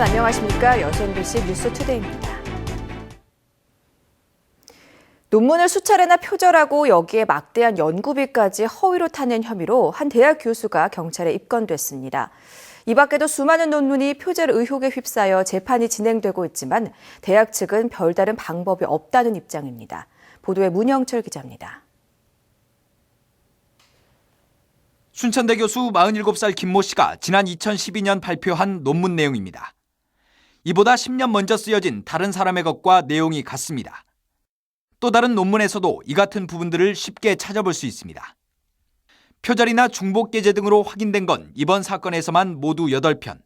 여러분 안녕하십니까? 여수 MBC 뉴스투데이입니다. 논문을 수차례나 표절하고 여기에 막대한 연구비까지 허위로 타낸 혐의로 한 대학 교수가 경찰에 입건됐습니다. 이 밖에도 수많은 논문이 표절 의혹에 휩싸여 재판이 진행되고 있지만 대학 측은 별다른 방법이 없다는 입장입니다. 보도에 문영철 기자입니다. 순천대 교수 47살 김모 씨가 지난 2012년 발표한 논문 내용입니다. 이보다 10년 먼저 쓰여진 다른 사람의 것과 내용이 같습니다. 또 다른 논문에서도 이 같은 부분들을 쉽게 찾아볼 수 있습니다. 표절이나 중복게재 등으로 확인된 건 이번 사건에서만 모두 8편.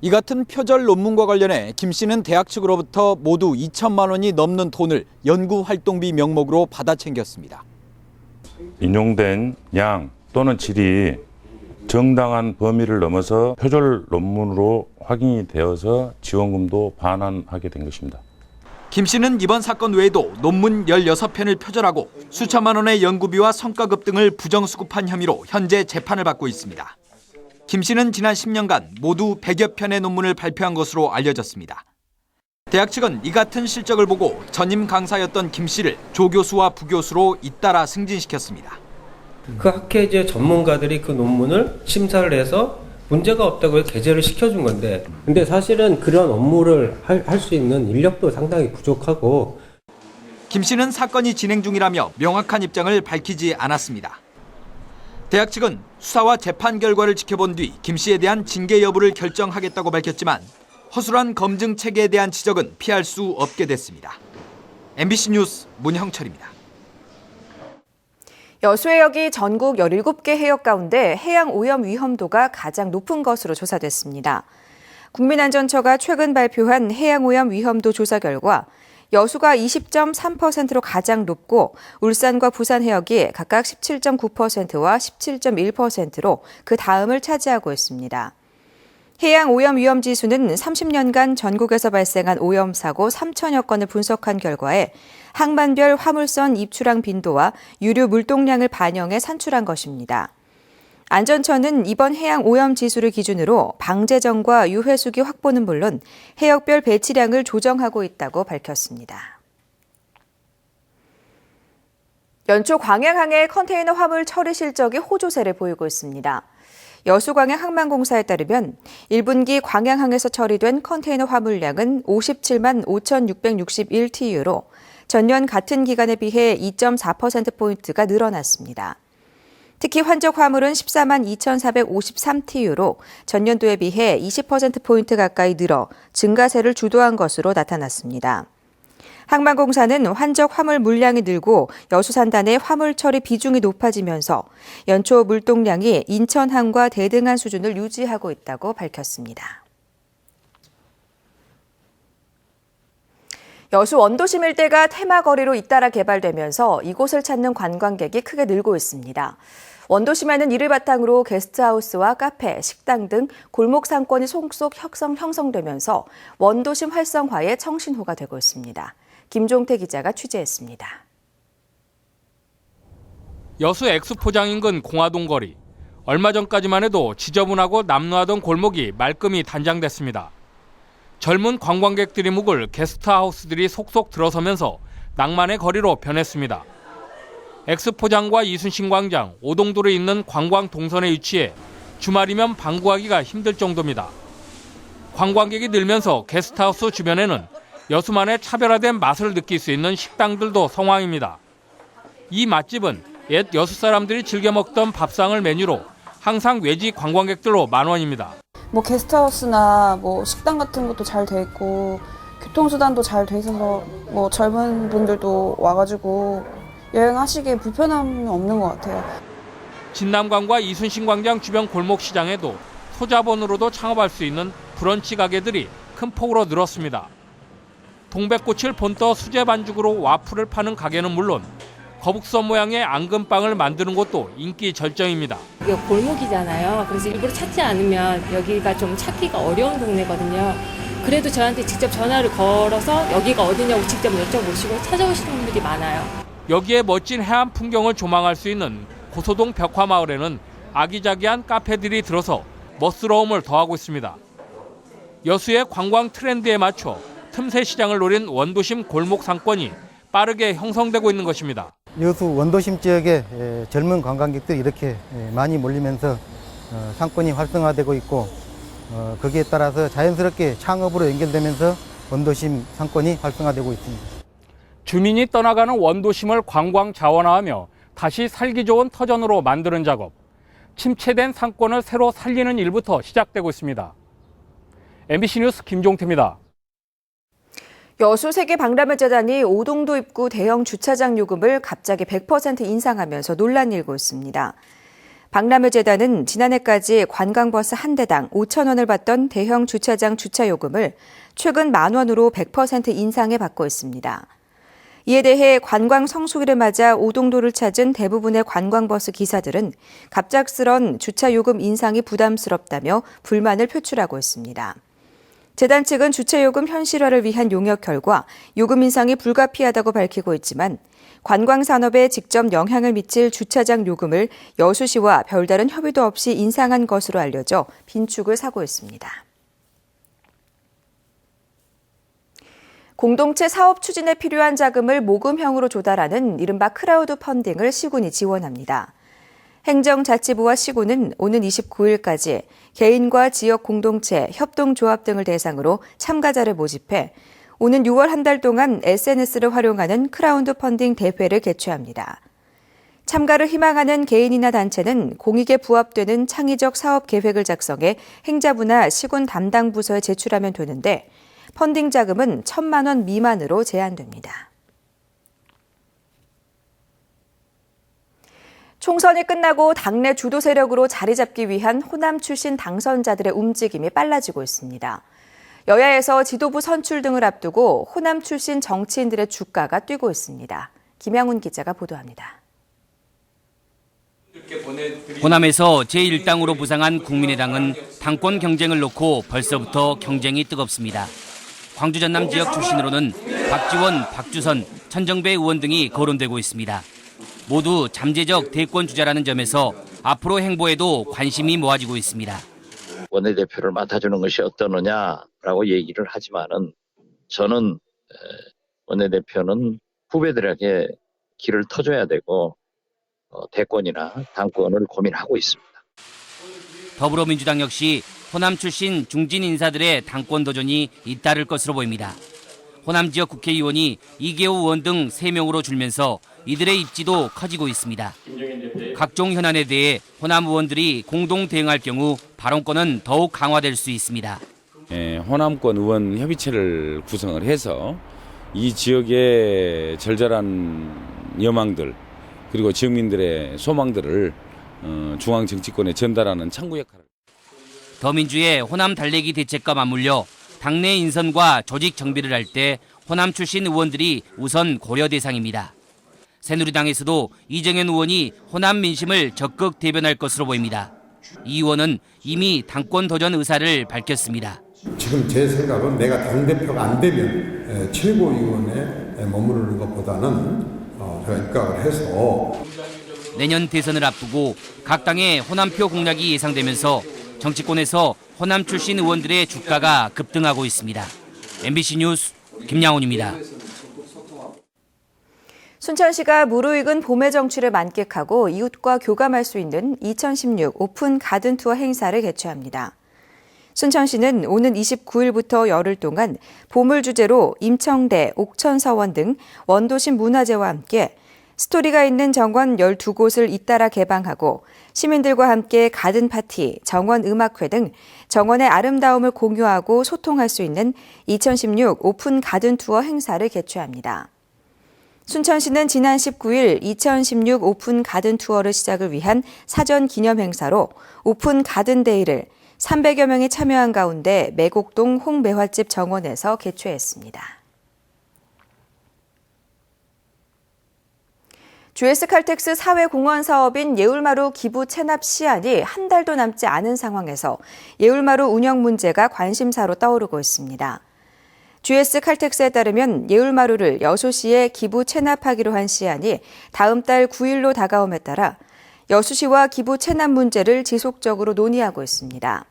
이 같은 표절 논문과 관련해 김 씨는 대학 측으로부터 모두 2천만 원이 넘는 돈을 연구활동비 명목으로 받아 챙겼습니다. 인용된 양 또는 질이 정당한 범위를 넘어서 표절 논문으로 확인이 되어서 지원금도 반환하게 된 것입니다. 김 씨는 이번 사건 외에도 논문 16편을 표절하고 수천만 원의 연구비와 성과급 등을 부정수급한 혐의로 현재 재판을 받고 있습니다. 김 씨는 지난 10년간 모두 100여 편의 논문을 발표한 것으로 알려졌습니다. 대학 측은 이 같은 실적을 보고 전임 강사였던 김 씨를 조교수와 부교수로 잇따라 승진시켰습니다. 그 학회제 전문가들이 그 논문을 심사를 해서 문제가 없다고 게재를 시켜준 건데, 근데 사실은 그런 업무를 할 수 있는 인력도 상당히 부족하고. 김 씨는 사건이 진행 중이라며 명확한 입장을 밝히지 않았습니다. 대학 측은 수사와 재판 결과를 지켜본 뒤 김 씨에 대한 징계 여부를 결정하겠다고 밝혔지만 허술한 검증 체계에 대한 지적은 피할 수 없게 됐습니다. MBC 뉴스 문형철입니다. 여수 해역이 전국 17개 해역 가운데 해양 오염 위험도가 가장 높은 것으로 조사됐습니다. 국민안전처가 최근 발표한 해양 오염 위험도 조사 결과 여수가 20.3%로 가장 높고 울산과 부산 해역이 각각 17.9%와 17.1%로 그 다음을 차지하고 있습니다. 해양 오염 위험 지수는 30년간 전국에서 발생한 오염 사고 3천여 건을 분석한 결과에 항만별 화물선 입출항 빈도와 유류 물동량을 반영해 산출한 것입니다. 안전처는 이번 해양 오염 지수를 기준으로 방제정과 유해수기 확보는 물론 해역별 배치량을 조정하고 있다고 밝혔습니다. 연초 광양항의 컨테이너 화물 처리 실적이 호조세를 보이고 있습니다. 여수광양항만공사에 따르면 1분기 광양항에서 처리된 컨테이너 화물량은 57만 5,661TU로 전년 같은 기간에 비해 2.4%포인트가 늘어났습니다. 특히 환적 화물은 14만 2,453TU로 전년도에 비해 20%포인트 가까이 늘어 증가세를 주도한 것으로 나타났습니다. 항만공사는 환적 화물 물량이 늘고 여수산단의 화물 처리 비중이 높아지면서 연초 물동량이 인천항과 대등한 수준을 유지하고 있다고 밝혔습니다. 여수 원도심 일대가 테마거리로 잇따라 개발되면서 이곳을 찾는 관광객이 크게 늘고 있습니다. 원도심에는 이를 바탕으로 게스트하우스와 카페, 식당 등 골목 상권이 속속 형성되면서 원도심 활성화의 청신호가 되고 있습니다. 김종태 기자가 취재했습니다. 여수 엑스포장 인근 공화동 거리. 얼마 전까지만 해도 지저분하고 남루하던 골목이 말끔히 단장됐습니다. 젊은 관광객들이 묵을 게스트하우스들이 속속 들어서면서 낭만의 거리로 변했습니다. 엑스포장과 이순신 광장, 오동도로 있는 관광 동선에 위치해 주말이면 방구하기가 힘들 정도입니다. 관광객이 늘면서 게스트하우스 주변에는 여수만의 차별화된 맛을 느낄 수 있는 식당들도 성황입니다. 이 맛집은 옛 여수 사람들이 즐겨 먹던 밥상을 메뉴로 항상 외지 관광객들로 만원입니다. 게스트하우스나 식당 같은 것도 잘 돼 있고 교통수단도 잘 돼 있어서 젊은 분들도 와가지고 여행하시기에 불편함이 없는 것 같아요. 진남관과 이순신 광장 주변 골목 시장에도 소자본으로도 창업할 수 있는 브런치 가게들이 큰 폭으로 늘었습니다. 동백꽃을 본떠 수제 반죽으로 와플을 파는 가게는 물론 거북선 모양의 앙금빵을 만드는 곳도 인기 절정입니다. 이게 골목이잖아요. 그래서 일부러 찾지 않으면 여기가 좀 찾기가 어려운 동네거든요. 그래도 저한테 직접 전화를 걸어서 여기가 어디냐고 직접 여쭤보시고 찾아오시는 분들이 많아요. 여기에 멋진 해안 풍경을 조망할 수 있는 고소동 벽화마을에는 아기자기한 카페들이 들어서 멋스러움을 더하고 있습니다. 여수의 관광 트렌드에 맞춰 틈새 시장을 노린 원도심 골목 상권이 빠르게 형성되고 있는 것입니다. 여수 원도심 지역에 젊은 관광객들이 이렇게 많이 몰리면서 상권이 활성화되고 있고 거기에 따라서 자연스럽게 창업으로 연결되면서 원도심 상권이 활성화되고 있습니다. 주민이 떠나가는 원도심을 관광 자원화하며 다시 살기 좋은 터전으로 만드는 작업. 침체된 상권을 새로 살리는 일부터 시작되고 있습니다. MBC 뉴스 김종태입니다. 여수세계박람회재단이 오동도 입구 대형 주차장 요금을 갑자기 100% 인상하면서 논란이 일고 있습니다. 박람회재단은 지난해까지 관광버스 한 대당 5,000원을 받던 대형 주차장 주차요금을 최근 10,000원으로 100% 인상해 받고 있습니다. 이에 대해 관광 성수기를 맞아 오동도를 찾은 대부분의 관광버스 기사들은 갑작스런 주차요금 인상이 부담스럽다며 불만을 표출하고 있습니다. 재단 측은 주차요금 현실화를 위한 용역 결과 요금 인상이 불가피하다고 밝히고 있지만 관광산업에 직접 영향을 미칠 주차장 요금을 여수시와 별다른 협의도 없이 인상한 것으로 알려져 빈축을 사고 있습니다. 공동체 사업 추진에 필요한 자금을 모금형으로 조달하는 이른바 크라우드 펀딩을 시군이 지원합니다. 행정자치부와 시군은 오는 29일까지 개인과 지역 공동체, 협동조합 등을 대상으로 참가자를 모집해 오는 6월 한 달 동안 SNS를 활용하는 크라우드 펀딩 대회를 개최합니다. 참가를 희망하는 개인이나 단체는 공익에 부합되는 창의적 사업 계획을 작성해 행자부나 시군 담당 부서에 제출하면 되는데 펀딩 자금은 1,000만 원 미만으로 제한됩니다. 총선이 끝나고 당내 주도 세력으로 자리 잡기 위한 호남 출신 당선자들의 움직임이 빨라지고 있습니다. 여야에서 지도부 선출 등을 앞두고 호남 출신 정치인들의 주가가 뛰고 있습니다. 김양훈 기자가 보도합니다. 호남에서 제1당으로 부상한 국민의당은 당권 경쟁을 놓고 벌써부터 경쟁이 뜨겁습니다. 광주 전남 지역 출신으로는 박지원, 박주선, 천정배 의원 등이 거론되고 있습니다. 모두 잠재적 대권 주자라는 점에서 앞으로 행보에도 관심이 모아지고 있습니다. 원내대표를 맡아주는 것이 어떠느냐라고 얘기를 하지만은 저는 원내대표는 후배들에게 길을 터줘야 되고 대권이나 당권을 고민하고 있습니다. 더불어민주당 역시 호남 출신 중진 인사들의 당권 도전이 잇따를 것으로 보입니다. 호남 지역 국회의원이 이계호 의원 등 3명으로 줄면서 이들의 입지도 커지고 있습니다. 각종 현안에 대해 호남 의원들이 공동 대응할 경우 발언권은 더욱 강화될 수 있습니다. 호남권 의원 협의체를 구성을 해서 이 지역의 절절한 여망들 그리고 지역민들의 소망들을 중앙 정치권에 전달하는 창구 역할을. 더민주의 호남 달래기 대책과 맞물려 당내 인선과 조직 정비를 할 때 호남 출신 의원들이 우선 고려 대상입니다. 새누리당에서도 이정현 의원이 호남 민심을 적극 대변할 것으로 보입니다. 이 의원은 이미 당권 도전 의사를 밝혔습니다. 지금 제 생각은 내가 당대표가 안 되면 최고위원에 머무르는 것보다는 제가 입각을 해서 내년 대선을 앞두고 각 당의 호남표 공략이 예상되면서 정치권에서 호남 출신 의원들의 주가가 급등하고 있습니다. MBC 뉴스 김양훈입니다. 순천시가 무르익은 봄의 정취를 만끽하고 이웃과 교감할 수 있는 2016 오픈 가든 투어 행사를 개최합니다. 순천시는 오는 29일부터 열흘 동안 봄을 주제로 임청대, 옥천서원 등 원도심 문화재와 함께 스토리가 있는 정원 12곳을 잇따라 개방하고 시민들과 함께 가든 파티, 정원 음악회 등 정원의 아름다움을 공유하고 소통할 수 있는 2016 오픈 가든 투어 행사를 개최합니다. 순천시는 지난 19일 2016 오픈 가든 투어를 시작을 위한 사전 기념 행사로 오픈 가든 데이를 300여 명이 참여한 가운데 매곡동 홍매화집 정원에서 개최했습니다. GS칼텍스 사회공헌 사업인 예울마루 기부 체납 시한이 한 달도 남지 않은 상황에서 예울마루 운영 문제가 관심사로 떠오르고 있습니다. GS칼텍스에 따르면 예울마루를 여수시에 기부 체납하기로 한 시한이 다음 달 9일로 다가옴에 따라 여수시와 기부 체납 문제를 지속적으로 논의하고 있습니다.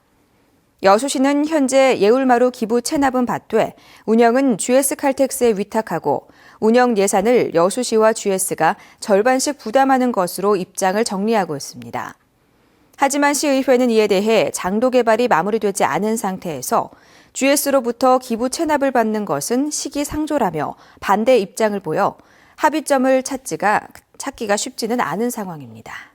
여수시는 현재 예울마루 기부 체납은 받되 운영은 GS칼텍스에 위탁하고 운영 예산을 여수시와 GS가 절반씩 부담하는 것으로 입장을 정리하고 있습니다. 하지만 시의회는 이에 대해 장도 개발이 마무리되지 않은 상태에서 GS로부터 기부 체납을 받는 것은 시기상조라며 반대 입장을 보여 합의점을 찾기가 쉽지는 않은 상황입니다.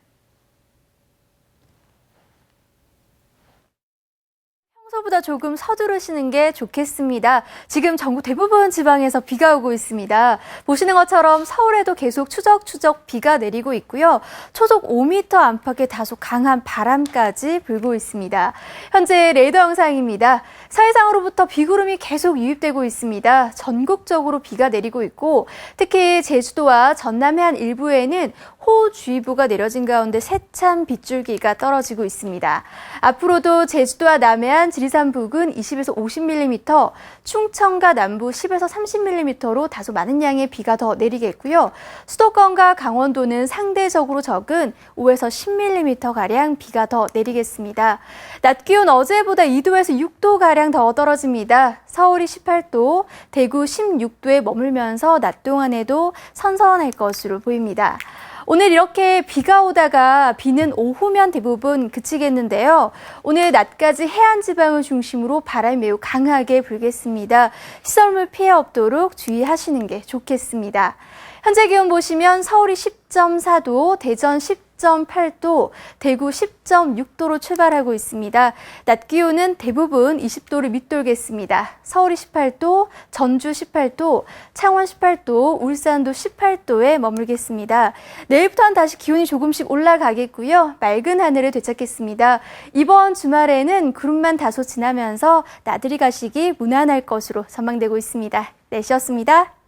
평소보다 조금 서두르시는 게 좋겠습니다. 지금 전국 대부분 지방에서 비가 오고 있습니다. 보시는 것처럼 서울에도 계속 추적추적 비가 내리고 있고요. 초속 5m 안팎의 다소 강한 바람까지 불고 있습니다. 현재 레이더 영상입니다. 서해상으로부터 비구름이 계속 유입되고 있습니다. 전국적으로 비가 내리고 있고 특히 제주도와 전남 해안 일부에는 호우주의보가 내려진 가운데 세찬 빗줄기가 떨어지고 있습니다. 앞으로도 제주도와 남해안, 지리산 부근 20에서 50mm, 충청과 남부 10에서 30mm로 다소 많은 양의 비가 더 내리겠고요. 수도권과 강원도는 상대적으로 적은 5에서 10mm가량 비가 더 내리겠습니다. 낮 기온 어제보다 2도에서 6도가량 더 떨어집니다. 서울이 18도, 대구 16도에 머물면서 낮 동안에도 선선할 것으로 보입니다. 오늘 이렇게 비가 오다가 비는 오후면 대부분 그치겠는데요. 오늘 낮까지 해안 지방을 중심으로 바람이 매우 강하게 불겠습니다. 시설물 피해 없도록 주의하시는 게 좋겠습니다. 현재 기온 보시면 서울이 10.4도, 대전 10.8도, 대구 10.6도로 출발하고 있습니다. 낮 기온은 대부분 20도를 밑돌겠습니다. 서울이 18도, 전주 18도, 창원 18도, 울산도 18도에 머물겠습니다. 내일부터는 다시 기온이 조금씩 올라가겠고요. 맑은 하늘을 되찾겠습니다. 이번 주말에는 구름만 다소 지나면서 나들이 가시기 무난할 것으로 전망되고 있습니다. 날씨였습니다.